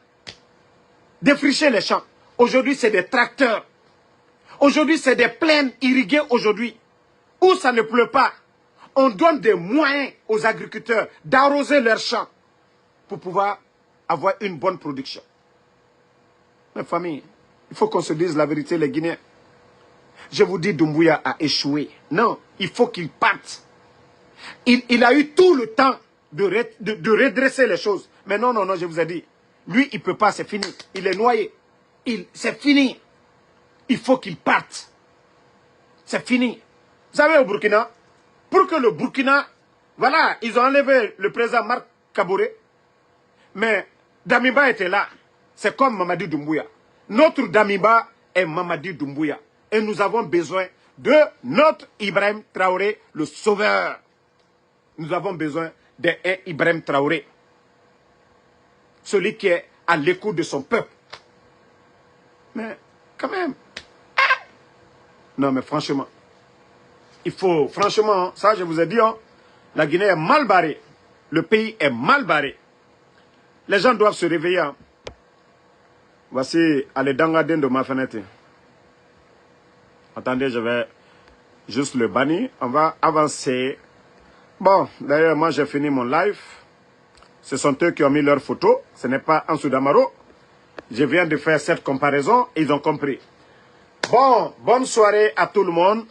Défricher les champs. Aujourd'hui, c'est des tracteurs. Aujourd'hui, c'est des plaines irriguées aujourd'hui. Où ça ne pleut pas. On donne des moyens aux agriculteurs d'arroser leurs champs pour pouvoir avoir une bonne production. Mes familles, il faut qu'on se dise la vérité, les Guinéens. Je vous dis, Doumbouya a échoué. Non, il faut qu'il parte. Il a eu tout le temps de redresser les choses. Mais non, non, non, je vous ai dit. Lui, il ne peut pas, c'est fini. Il est noyé. C'est fini. Il faut qu'il parte. C'est fini. Vous savez, au Burkina, pour que le Burkina... Voilà, ils ont enlevé le président Marc Kaboré. Mais Damiba était là. C'est comme Mamadi Doumbouya. Notre Damiba est Mamadi Doumbouya. Et nous avons besoin de notre Ibrahim Traoré, le sauveur. Nous avons besoin d'un Ibrahim Traoré. Celui qui est à l'écoute de son peuple. Mais, quand même. Non, mais franchement. Il faut, franchement, ça je vous ai dit, hein, la Guinée est mal barrée. Le pays est mal barré. Les gens doivent se réveiller. Hein. Voici Aledanga de ma fenêtre. Attendez, je vais juste le bannir. On va avancer. Bon, d'ailleurs, moi j'ai fini mon live. Ce sont eux qui ont mis leurs photos. Ce n'est pas Ansou Damaro. Je viens de faire cette comparaison. Ils ont compris. Bon, bonne soirée à tout le monde.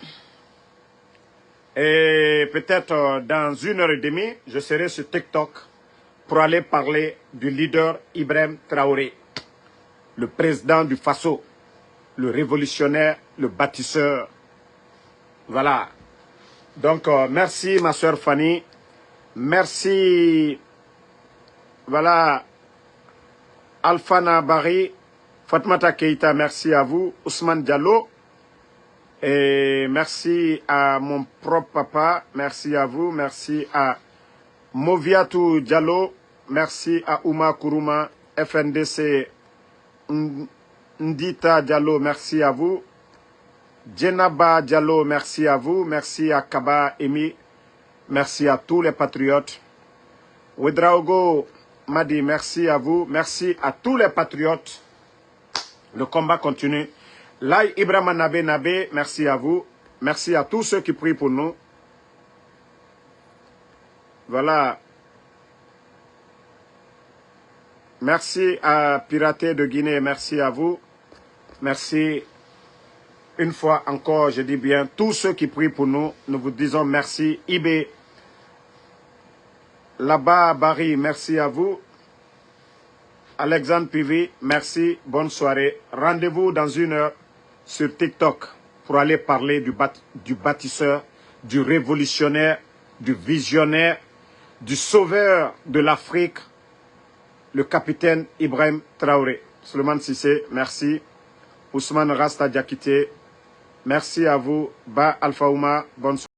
Et peut-être dans 1h30, je serai sur TikTok pour aller parler du leader Ibrahim Traoré. le président du Faso, le révolutionnaire, le bâtisseur. Voilà. Donc, merci ma soeur Fanny. Merci, voilà, Alfana Bari, Fatmata Keita, merci à vous. Ousmane Diallo. Et merci à mon propre papa. Merci à vous. Merci à Moviatou Diallo. Merci à Ouma Kourouma, FNDC Ndita Diallo, merci à vous. Djenaba Diallo, merci à vous. Merci à Kaba Emi. Merci à tous les patriotes. Ouedraogo Madi, merci à vous. Merci à tous les patriotes. Le combat continue. Lai Ibrahima Nabe, merci à vous. Merci à tous ceux qui prient pour nous. Voilà. Merci à Piraté de Guinée, merci à vous. Merci. Une fois encore, je dis bien, tous ceux qui prient pour nous, nous vous disons merci. Ibé, là-bas, Barry, merci à vous. Alexandre Pivi, merci, bonne soirée. Rendez-vous dans 1 heure sur TikTok pour aller parler du bâtisseur, du révolutionnaire, du visionnaire, du sauveur de l'Afrique, le capitaine Ibrahim Traoré. Suleiman Sissé, merci. Ousmane Rasta Diakité, merci à vous. Ba Alpha Ouma, bonne soirée.